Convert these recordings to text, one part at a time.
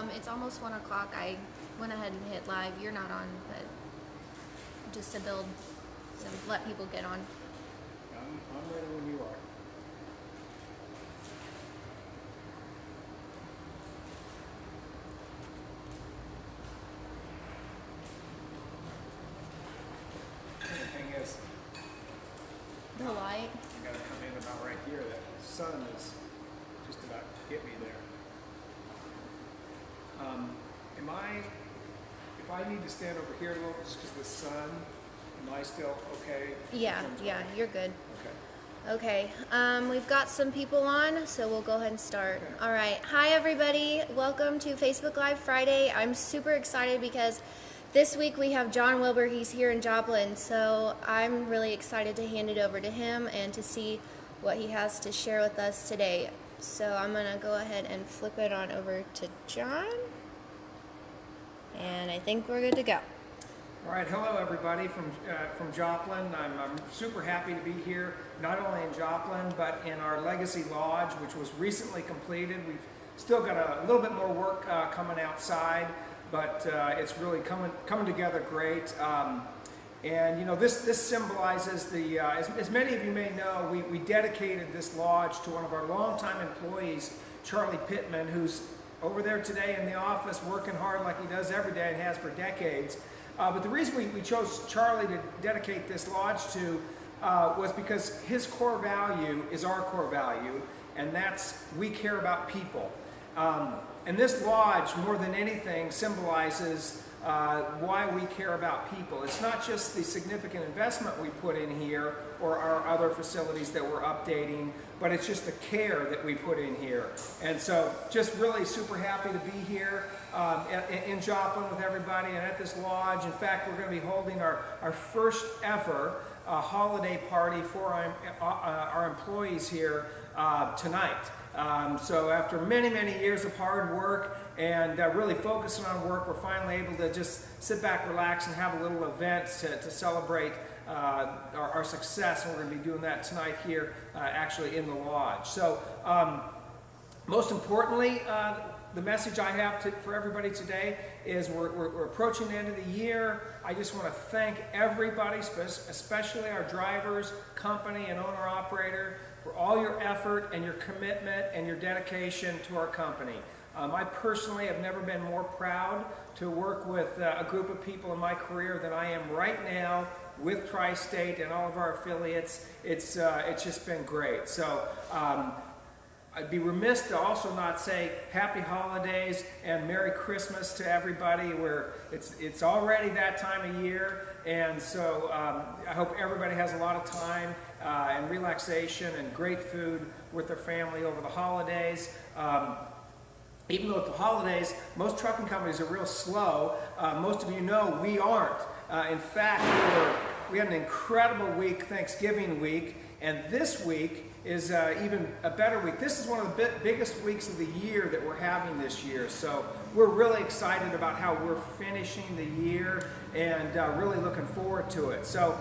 It's almost 1 o'clock. I went ahead and hit live. You're not on, but just to build some, let people get on. I'm ready when you are. The thing is, The light. I gotta come in about right here. That sun is just about to get me there. If I need to stand over here a little, just because the sun, am I still okay? Yeah, you're good. Okay. Okay, we've got some people on, so we'll go ahead and start. Okay. All right, hi everybody. Welcome to Facebook Live Friday. I'm super excited because this week we have John Wilbur. He's here in Joplin, so I'm really excited to hand it over to him and to see what he has to share with us today. So I'm gonna go ahead and flip it on over to John. And I think we're good to go. All right, hello everybody from Joplin. I'm super happy to be here, not only in Joplin, but in our Legacy Lodge, which was recently completed. We've still got a little bit more work coming outside, but it's really coming together great. And you know, this symbolizes the, as many of you may know, we dedicated this lodge to one of our longtime employees, Charlie Pittman, who's over there today in the office working hard like he does every day and has for decades. But the reason we chose Charlie to dedicate this lodge to was because his core value is our core value, and that's we care about people. And this lodge, more than anything, symbolizes why we care about people. It's not just the significant investment we put in here or our other facilities that we're updating, but it's just the care that we put in here. And so just really super happy to be here in Joplin with everybody and at this lodge. In fact, we're going to be holding our first ever holiday party for our employees here tonight. So after many years of hard work and really focusing on work, we're finally able to just sit back, relax, and have a little event to celebrate our success. And we're going to be doing that tonight here, actually in the lodge. So most importantly, the message I have for everybody today is we're approaching the end of the year. I just want to thank everybody, especially our drivers, company, and owner-operator, for all your effort and your commitment and your dedication to our company. I personally have never been more proud to work with a group of people in my career than I am right now with Tri-State and all of our affiliates. It's just been great. So I'd be remiss to also not say Happy Holidays and Merry Christmas to everybody. It's already that time of year, and so I hope everybody has a lot of time and relaxation and great food with their family over the holidays. Even though at the holidays, most trucking companies are real slow, most of you know we aren't. In fact, we had an incredible week, Thanksgiving week, and this week is even a better week. This is one of the biggest weeks of the year that we're having this year. So we're really excited about how we're finishing the year and really looking forward to it. So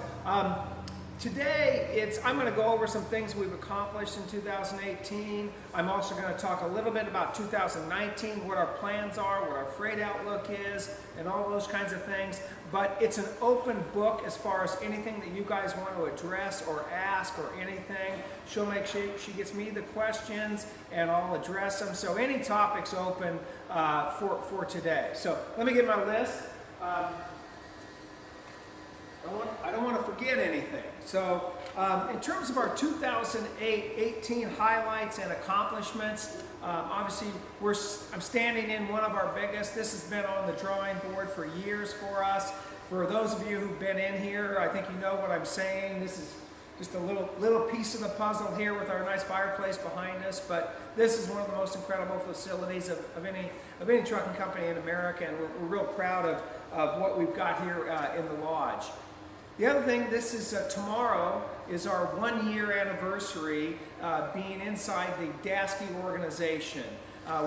today, I'm going to go over some things we've accomplished in 2018. I'm also going to talk a little bit about 2019, what our plans are, what our freight outlook is, and all those kinds of things. But it's an open book as far as anything that you guys want to address or ask or anything. She'll make sure she gets me the questions, and I'll address them. So any topic's open for today. So let me get my list. I don't want to forget anything. So in terms of our 2018 highlights and accomplishments, obviously I'm standing in one of our biggest. This has been on the drawing board for years for us. For those of you who've been in here, I think you know what I'm saying. This is just a little piece of the puzzle here with our nice fireplace behind us, but this is one of the most incredible facilities of any trucking company in America, and we're real proud of what we've got here in the lodge. The other thing, this is tomorrow is our 1-year anniversary being inside the Dasky organization.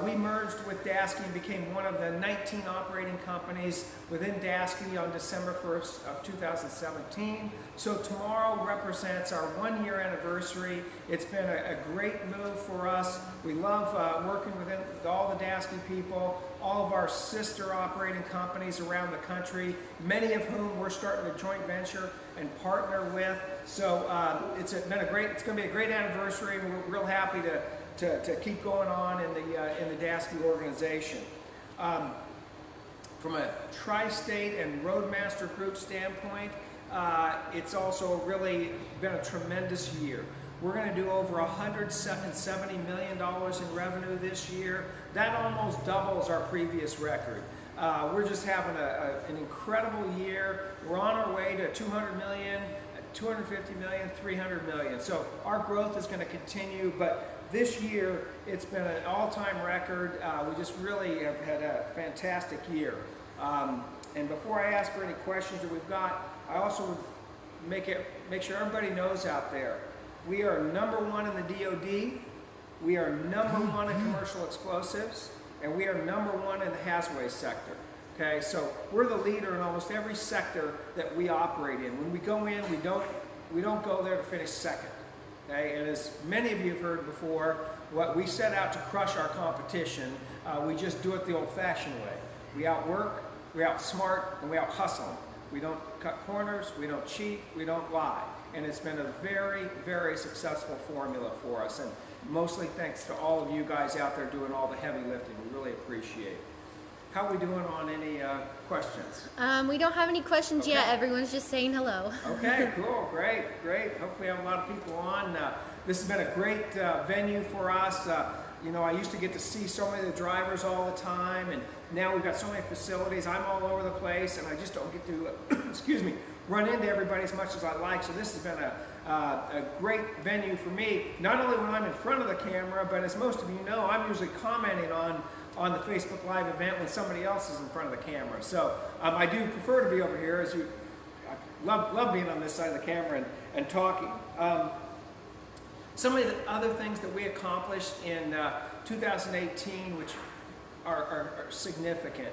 We merged with Dasky and became one of the 19 operating companies within Dasky on December 1st of 2017. So tomorrow represents our 1-year anniversary. It's been a great move for us. We love working with all the Dasky people, all of our sister operating companies around the country, many of whom we're starting a joint venture and partner with. So it's going to be a great anniversary. We're real happy to keep going on in the Dasky organization. From a tri-state and Roadmaster Group standpoint, it's also really been a tremendous year. We're going to do over $170 million in revenue this year. That almost doubles our previous record. We're just having an incredible year. We're on our way to 200 million, 250 million, 300 million. So our growth is going to continue, but this year it's been an all-time record. We just really have had a fantastic year. And before I ask for any questions that we've got, I also would make sure everybody knows out there, we are #1 in the DoD, we are #1 in commercial explosives, and we are #1 in the hazardous sector. Okay, so we're the leader in almost every sector that we operate in. When we go in, we don't go there to finish second. Okay, and as many of you have heard before, what we set out to crush our competition, we just do it the old-fashioned way. We outwork, we outsmart, and we out-hustle them. We don't cut corners, we don't cheat, we don't lie. And it's been a very, very successful formula for us, and mostly thanks to all of you guys out there doing all the heavy lifting. We really appreciate it. How are we doing on any questions? We don't have any questions yet. Everyone's just saying hello. Okay, cool, great. Hopefully I have a lot of people on. This has been a great venue for us. You know, I used to get to see so many of the drivers all the time, and now we've got so many facilities. I'm all over the place, and I just don't get to, excuse me, run into everybody as much as I like. So this has been a great venue for me, not only when I'm in front of the camera, but as most of you know, I'm usually commenting on the Facebook Live event when somebody else is in front of the camera. So I do prefer to be over here, as I love being on this side of the camera and talking. Some of the other things that we accomplished in 2018, which are significant.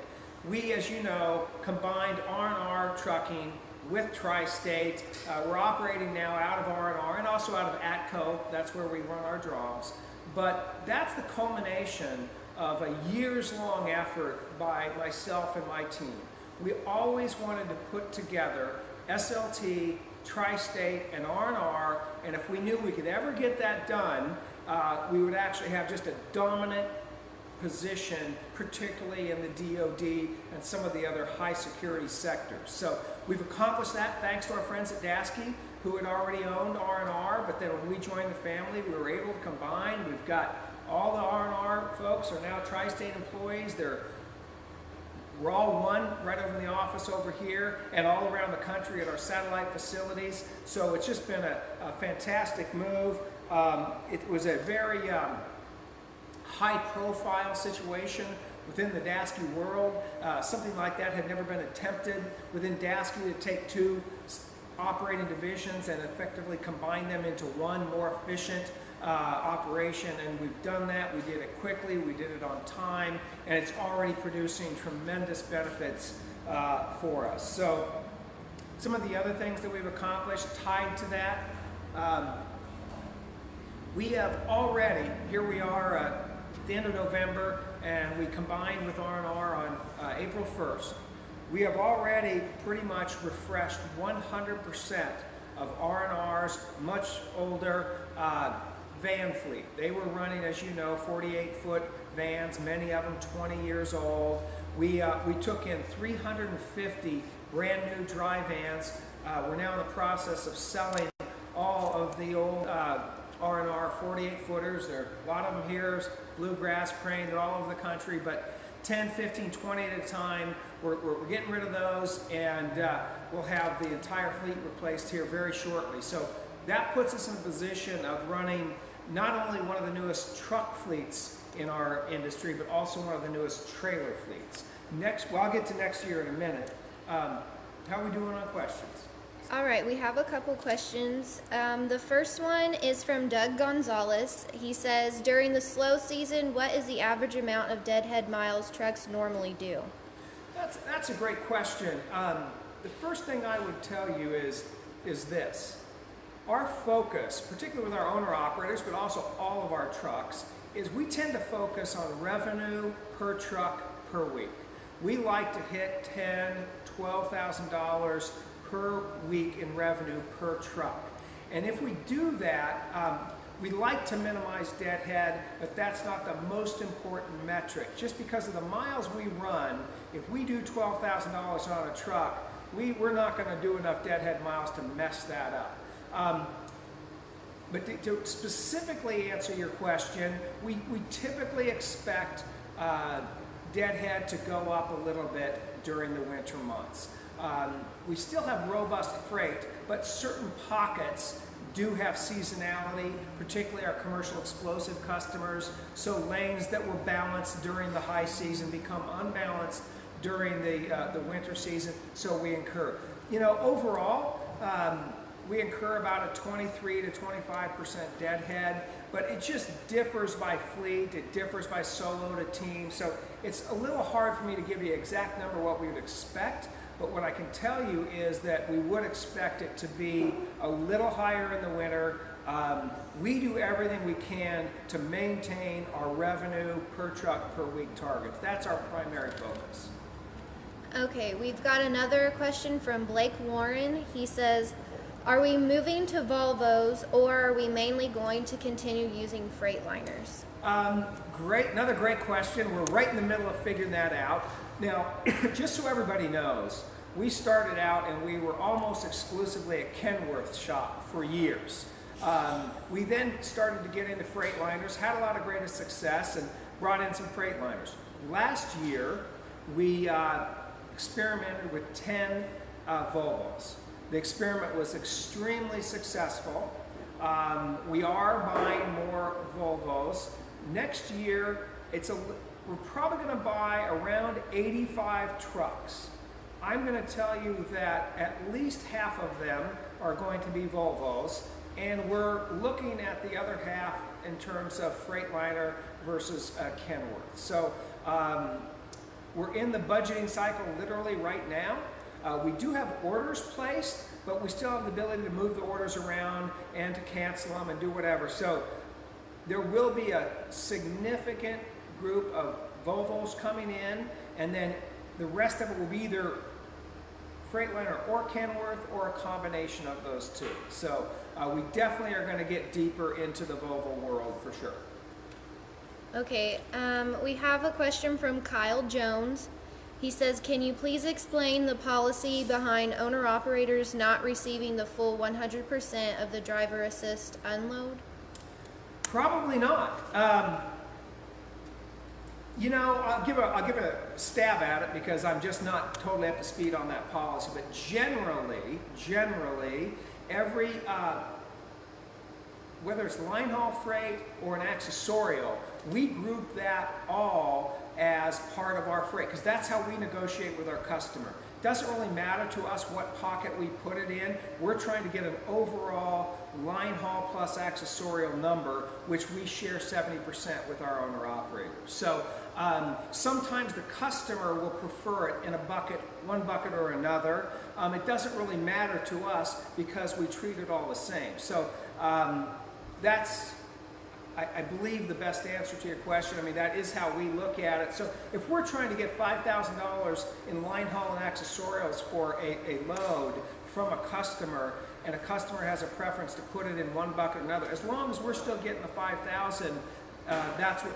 We, as you know, combined R&R trucking with Tri-State. We're operating now out of R&R and also out of ATCO. That's where we run our jobs. But that's the culmination of a years-long effort by myself and my team. We always wanted to put together SLT, Tri-State, and R&R, and if we knew we could ever get that done, we would actually have just a dominant position, particularly in the DoD and some of the other high security sectors. So we've accomplished that thanks to our friends at Dasky, who had already owned R&R, but then when we joined the family, we were able to combine. We've got all the R&R folks are now Tri-State employees. We're all one right over in the office over here and all around the country at our satellite facilities. So it's just been a fantastic move. It was a very high-profile situation within the Dasky world. Something like that had never been attempted within Dasky, to take two operating divisions and effectively combine them into one more efficient operation, and we've done that. We did it quickly, we did it on time, and it's already producing tremendous benefits for us. So some of the other things that we've accomplished tied to that, we have already, here we are at the end of November, and we combined with R&R on April 1st. We have already pretty much refreshed 100% of R&R's much older van fleet. They were running, as you know, 48-foot vans, many of them 20 years old. We took in 350 brand new dry vans. We're now in the process of selling all of the old R&R 48-footers. There are a lot of them here, bluegrass, crane, they're all over the country, but 10, 15, 20 at a time. We're getting rid of those, and we'll have the entire fleet replaced here very shortly. So that puts us in a position of running not only one of the newest truck fleets in our industry, but also one of the newest trailer fleets. Well, I'll get to next year in a minute. How are we doing on questions? All right, we have a couple questions. The first one is from Doug Gonzalez. He says, during the slow season, what is the average amount of Deadhead Miles trucks normally do? That's a great question. The first thing I would tell you is this. Our focus, particularly with our owner-operators, but also all of our trucks, is we tend to focus on revenue per truck per week. We like to hit $10,000, $12,000 per week in revenue per truck. And if we do that, we like to minimize deadhead, but that's not the most important metric. Just because of the miles we run, if we do $12,000 on a truck, we're not going to do enough deadhead miles to mess that up. But to specifically answer your question, we typically expect deadhead to go up a little bit during the winter months. We still have robust freight, but certain pockets do have seasonality, particularly our commercial explosive customers. So lanes that were balanced during the high season become unbalanced during the winter season, so we incur. You know, overall, we incur about a 23 to 25% deadhead, but it just differs by fleet, it differs by solo to team, so it's a little hard for me to give you an exact number what we would expect, but what I can tell you is that we would expect it to be a little higher in the winter. We do everything we can to maintain our revenue per truck per week targets. That's our primary focus. Okay, we've got another question from Blake Warren. He says, are we moving to Volvos, or are we mainly going to continue using Freightliners? Another great question. We're right in the middle of figuring that out. Now, just so everybody knows, we started out and we were almost exclusively a Kenworth shop for years. We then started to get into Freightliners, had a lot of great success, and brought in some Freightliners. Last year, we experimented with 10 Volvos. The experiment was extremely successful. We are buying more Volvos. Next year, we're probably going to buy around 85 trucks. I'm going to tell you that at least half of them are going to be Volvos, and we're looking at the other half in terms of Freightliner versus Kenworth. So we're in the budgeting cycle literally right now. We do have orders placed, but we still have the ability to move the orders around and to cancel them and do whatever. So there will be a significant group of Volvos coming in, and then the rest of it will be either Freightliner or Kenworth or a combination of those two. So we definitely are going to get deeper into the Volvo world for sure. Okay, we have a question from Kyle Jones. He says, can you please explain the policy behind owner-operators not receiving the full 100% of the driver assist unload? Probably not. You know, I'll give a stab at it because I'm just not totally up to speed on that policy. But generally, every whether it's line haul freight or an accessorial, we group that all as part of our freight because that's how we negotiate with our customer. Doesn't really matter to us what pocket we put it in. We're trying to get an overall line haul plus accessorial number, which we share 70% with our owner operators. So sometimes the customer will prefer it in a bucket, one bucket or another. It doesn't really matter to us because we treat it all the same. So that's, I believe, the best answer to your question. I mean, that is how we look at it. So if we're trying to get $5,000 in line haul and accessorials for a load from a customer, and a customer has a preference to put it in one bucket or another, as long as we're still getting the $5,000,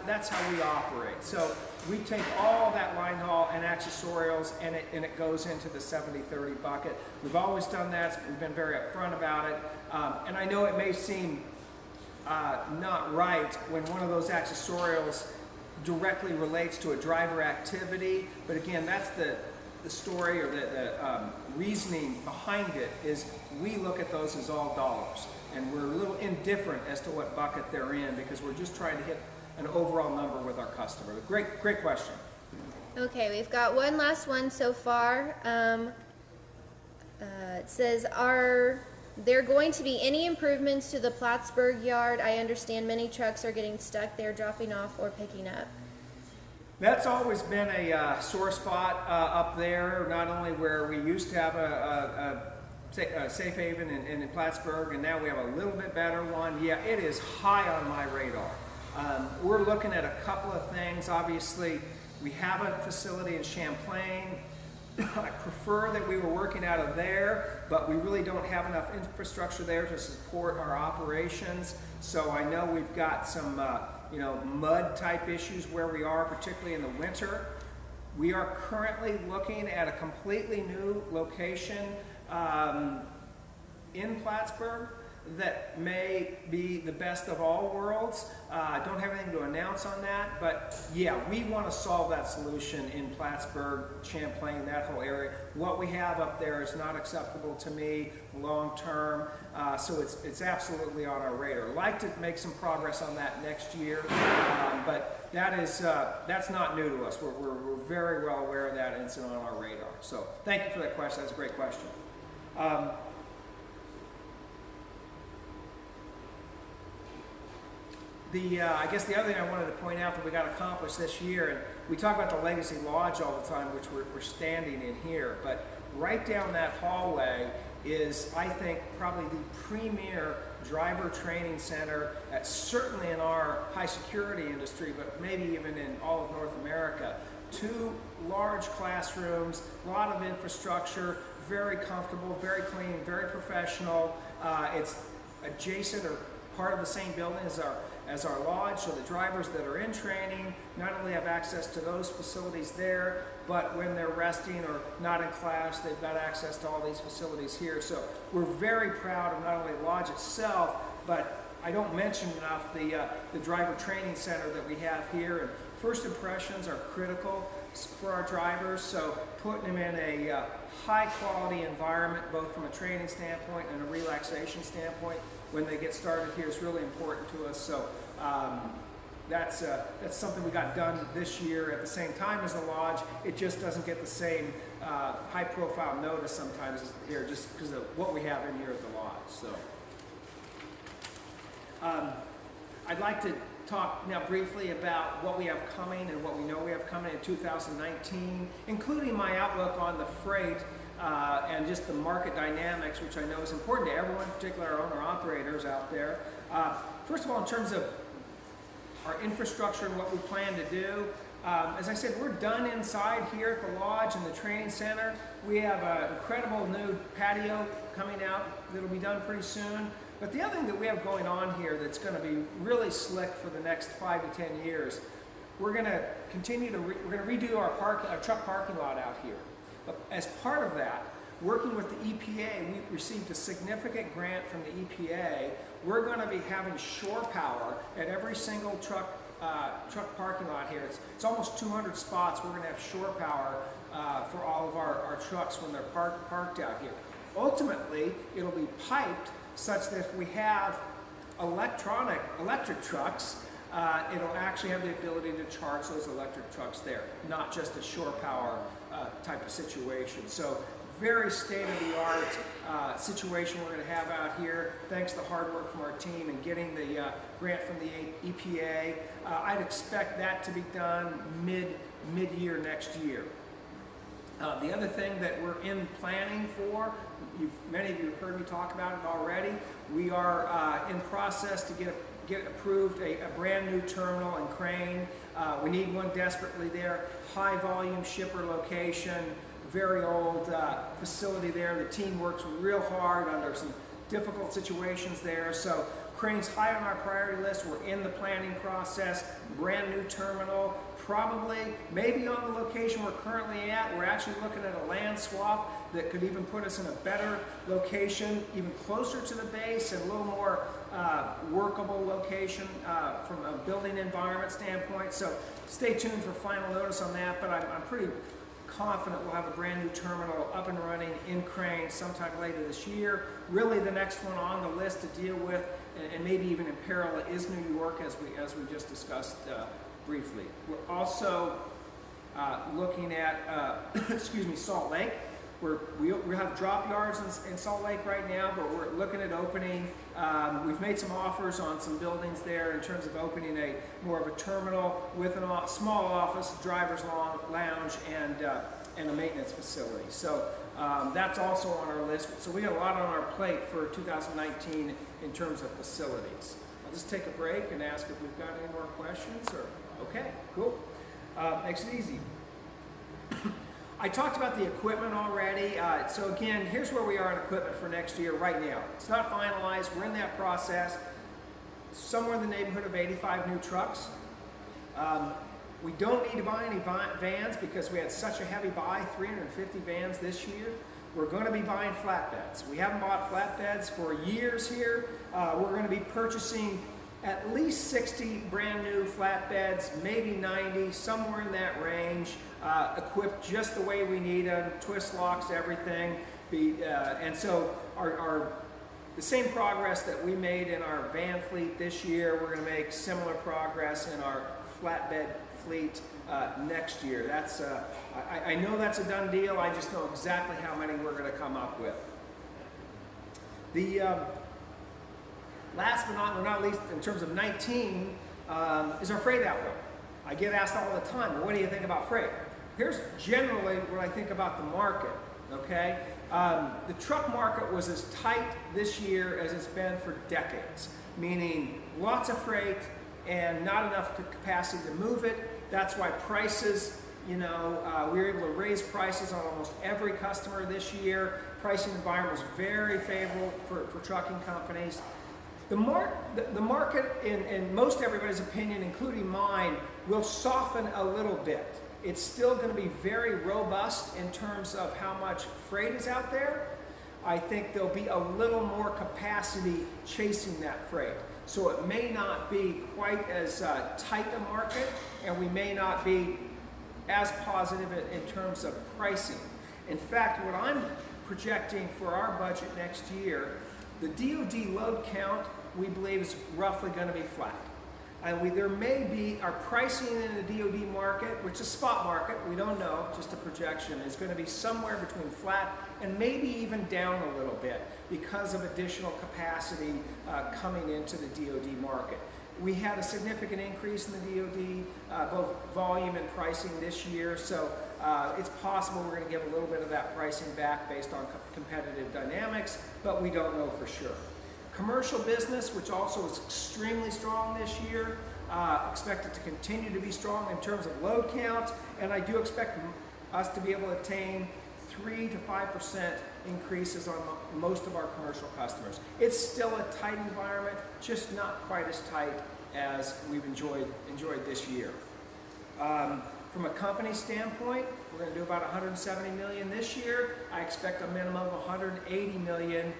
that's how we operate. So we take all that line haul and accessorials, and it goes into the 70-30 bucket. We've always done that. We've been very upfront about it. And I know it may seem not right when one of those accessorials directly relates to a driver activity, but again, that's the story or the reasoning behind it is we look at those as all dollars, and we're a little indifferent as to what bucket they're in because we're just trying to hit an overall number with our customer. Great question. Okay, we've got one last one so far. It says, are there going to be any improvements to the Plattsburgh yard? I understand many trucks are getting stuck there dropping off or picking up. That's always been a sore spot up there, not only where we used to have a safe haven in Plattsburgh, and now we have a little bit better one. Yeah, it is high on my radar. We're looking at a couple of things. Obviously, we have a facility in Champlain. I prefer that we were working out of there, but we really don't have enough infrastructure there to support our operations. So I know we've got some mud type issues where we are, particularly in the winter. We are currently looking at a completely new location in Plattsburgh that may be the best of all worlds. I don't have anything to announce on that, but yeah, we want to solve that solution in Plattsburgh, Champlain, that whole area. What we have up there is not acceptable to me long term, so it's absolutely on our radar. I'd like to make some progress on that next year, but that's not new to us. We're very well aware of that, and it's on our radar. So thank you for that question. That's a great question. I guess the other thing I wanted to point out that we got accomplished this year, and we talk about the Legacy Lodge all the time, which we're standing in here, but right down that hallway is, I think, probably the premier driver training center, certainly in our high security industry, but maybe even in all of North America. 2 large classrooms, a lot of infrastructure, very comfortable, very clean, very professional. It's adjacent or part of the same building as our lodge, so the drivers that are in training not only have access to those facilities there, but when they're resting or not in class, they've got access to all these facilities here. So we're very proud of not only the lodge itself, but I don't mention enough the driver training center that we have here. And first impressions are critical for our drivers, so putting them in a high quality environment, both from a training standpoint and a relaxation standpoint, when they get started here is really important to us. So that's something we got done this year at the same time as the lodge. It just doesn't get the same high profile notice sometimes as here, just because of what we have in here at the lodge. So I'd like to talk now briefly about what we have coming and what we know we have coming in 2019, including my outlook on the freight and just the market dynamics, which I know is important to everyone, particularly our owner-operators out there. First of all, in terms of our infrastructure and what we plan to do, as I said, we're done inside here at the lodge and the training center. We have an incredible new patio coming out that'll be done pretty soon. But the other thing that we have going on here that's going to be really slick for the next 5 to 10 years, we're going to continue to redo our truck parking lot out here. But as part of that, working with the EPA, we received a significant grant from the EPA. We're going to be having shore power at every single truck parking lot here. It's almost 200 spots. We're going to have shore power for all of our trucks when they're parked out here. Ultimately, it'll be piped such that if we have electric trucks, it'll actually have the ability to charge those electric trucks there, not just a shore power type of situation. So very state-of-the-art situation we're going to have out here, thanks to the hard work from our team and getting the grant from the EPA. I'd expect that to be done mid-year next year. The other thing that we're in planning for, many of you have heard me talk about it already, we are in process to get approved a brand new terminal and crane. We need one desperately there, high volume shipper location, very old facility there. The team works real hard under some difficult situations there. So crane's high on our priority list. We're in the planning process, brand new terminal, probably, maybe on the location we're currently at. We're actually looking at a land swap that could even put us in a better location, even closer to the base and a little more workable location from a building environment standpoint. So stay tuned for final notice on that, but I'm pretty confident we'll have a brand new terminal up and running in Crane sometime later this year. Really the next one on the list to deal with, and maybe even in parallel, is New York, as we just discussed briefly. We're also looking at Salt Lake. We have drop yards in Salt Lake right now, but we're looking at opening. We've made some offers on some buildings there in terms of opening more of a terminal with a small office, driver's lounge, and a maintenance facility. So that's also on our list. So we got a lot on our plate for 2019 in terms of facilities. I'll just take a break and ask if we've got any more questions. Okay, cool. Makes it easy. I talked about the equipment already. So again, here's where we are in equipment for next year right now. It's not finalized. We're in that process. Somewhere in the neighborhood of 85 new trucks. We don't need to buy any vans because we had such a heavy buy, 350 vans this year. We're going to be buying flatbeds. We haven't bought flatbeds for years here. We're going to be purchasing at least 60 brand new flatbeds, maybe 90, somewhere in that range, equipped just the way we need them, twist locks, everything. And so the same progress that we made in our van fleet this year, we're going to make similar progress in our flatbed fleet next year. That's I know that's a done deal. I just know exactly how many we're going to come up with. The last but not least, in terms of 19, is our freight outlook. I get asked all the time, well, what do you think about freight? Here's generally what I think about the market, okay? The truck market was as tight this year as it's been for decades, meaning lots of freight and not enough capacity to move it. That's why prices, we were able to raise prices on almost every customer this year. Pricing environment was very favorable for trucking companies. The market, in most everybody's opinion, including mine, will soften a little bit. It's still going to be very robust in terms of how much freight is out there. I think there'll be a little more capacity chasing that freight. So it may not be quite as tight a market, and we may not be as positive in terms of pricing. In fact, what I'm projecting for our budget next year, the DoD load count, we believe, is roughly going to be flat. And there may be, our pricing in the DoD market, which is a spot market, we don't know, just a projection, is going to be somewhere between flat and maybe even down a little bit because of additional capacity coming into the DoD market. We had a significant increase in the DoD, both volume and pricing this year, so it's possible we're going to give a little bit of that pricing back based on competitive dynamics, but we don't know for sure. Commercial business, which also is extremely strong this year, expected to continue to be strong in terms of load count, and I do expect us to be able to attain 3 to 5% increases on most of our commercial customers. It's still a tight environment, just not quite as tight as we've enjoyed this year. From a company standpoint, we're going to do about $170 million this year. I expect a minimum of $180 million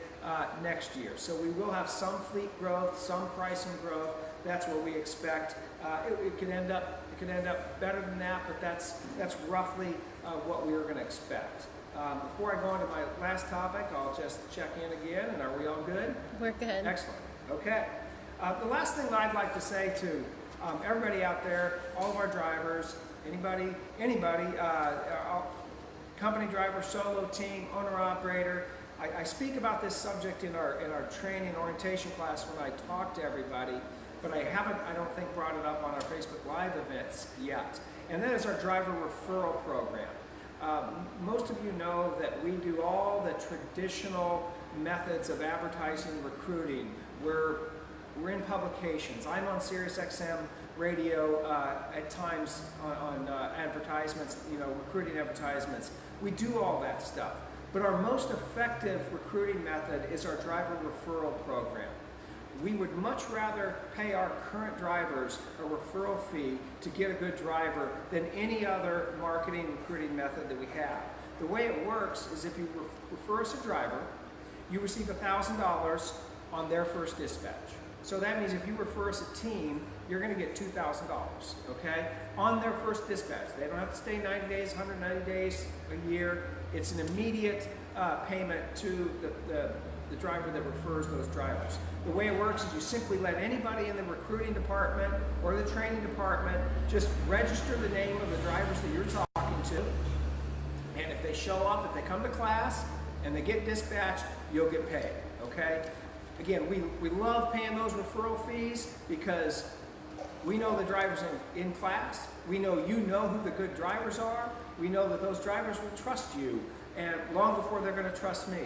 next year. So we will have some fleet growth, some pricing growth. That's what we expect. It could end up better than that, but that's roughly what we were going to expect. Before I go on to my last topic, I'll just check in again. And are we all good? We're good. Excellent. Okay. The last thing that I'd like to say to everybody out there, all of our drivers, anybody, company driver, solo team, owner-operator. I speak about this subject in our training orientation class when I talk to everybody, but I don't think, brought it up on our Facebook Live events yet. And that is our driver referral program. Most of you know that we do all the traditional methods of advertising and recruiting. We're in publications. I'm on SiriusXM radio at times on advertisements, recruiting advertisements. We do all that stuff. But our most effective recruiting method is our driver referral program. We would much rather pay our current drivers a referral fee to get a good driver than any other marketing recruiting method that we have. The way it works is if you refer us a driver, you receive $1,000 on their first dispatch. So that means if you refer us a team, you're going to get $2,000, okay, on their first dispatch. They don't have to stay 90 days, 190 days, a year. It's an immediate payment to the driver that refers those drivers. The way it works is you simply let anybody in the recruiting department or the training department just register the name of the drivers that you're talking to, And if they show up, if they come to class and they get dispatched, you'll get paid, okay? Again, we love paying those referral fees because we know the drivers in class. We know you know who the good drivers are. We know that those drivers will trust you, and long before they're going to trust me.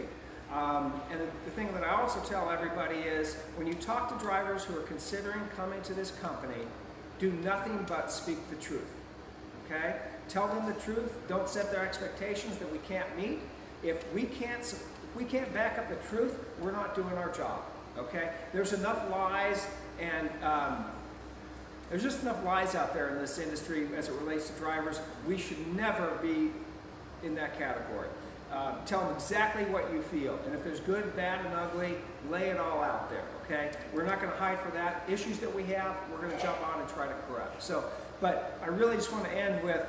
And the thing that I also tell everybody is, when you talk to drivers who are considering coming to this company, do nothing but speak the truth, okay? Tell them the truth. Don't set their expectations that we can't meet. If we can't back up the truth, we're not doing our job, okay? There's enough lies, and there's just enough lies out there in this industry as it relates to drivers. We should never be in that category. Tell them exactly what you feel, and if there's good, bad, and ugly, lay it all out there, okay? We're not going to hide for that. Issues that we have, we're going to jump on and try to correct. So, but I really just want to end with,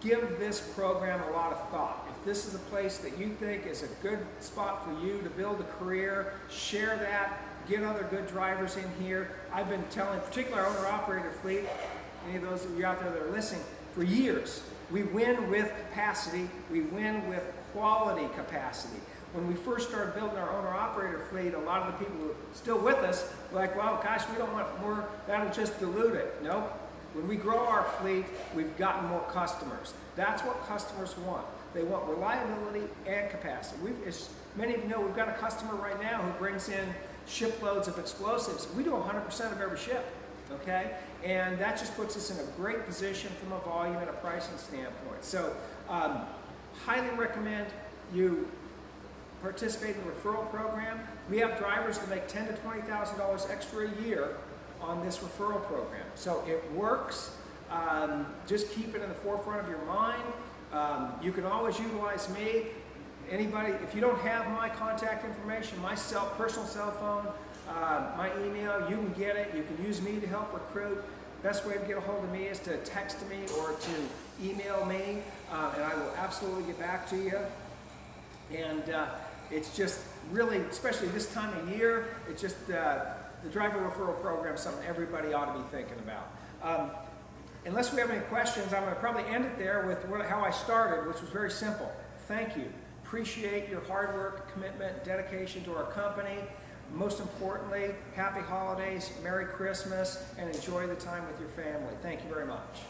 give this program a lot of thought. If this is a place that you think is a good spot for you to build a career, share that, get other good drivers in here. I've been telling, particularly our owner-operator fleet, any of those of you out there that are listening, for years, we win with capacity, we win with quality capacity. When we first started building our owner-operator fleet, a lot of the people who are still with us were like, well, gosh, we don't want more, that'll just dilute it. Nope. When we grow our fleet, we've gotten more customers. That's what customers want. They want reliability and capacity. As many of you know, we've got a customer right now who brings in shiploads of explosives. We do 100% of every ship, okay? And that just puts us in a great position from a volume and a pricing standpoint. So, highly recommend you participate in the referral program. We have drivers that make $10,000 to $20,000 extra a year on this referral program. So it works. Just keep it in the forefront of your mind. You can always utilize me. Anybody, if you don't have my contact information, my personal cell phone, my email, you can get it. You can use me to help recruit. Best way to get a hold of me is to text me or to email me, and I will absolutely get back to you. And it's just really, especially this time of year, it's just the driver referral program is something everybody ought to be thinking about. Unless we have any questions, I'm going to probably end it there with how I started, which was very simple. Thank you. Appreciate your hard work, commitment, dedication to our company. Most importantly, happy holidays, Merry Christmas, and enjoy the time with your family. Thank you very much.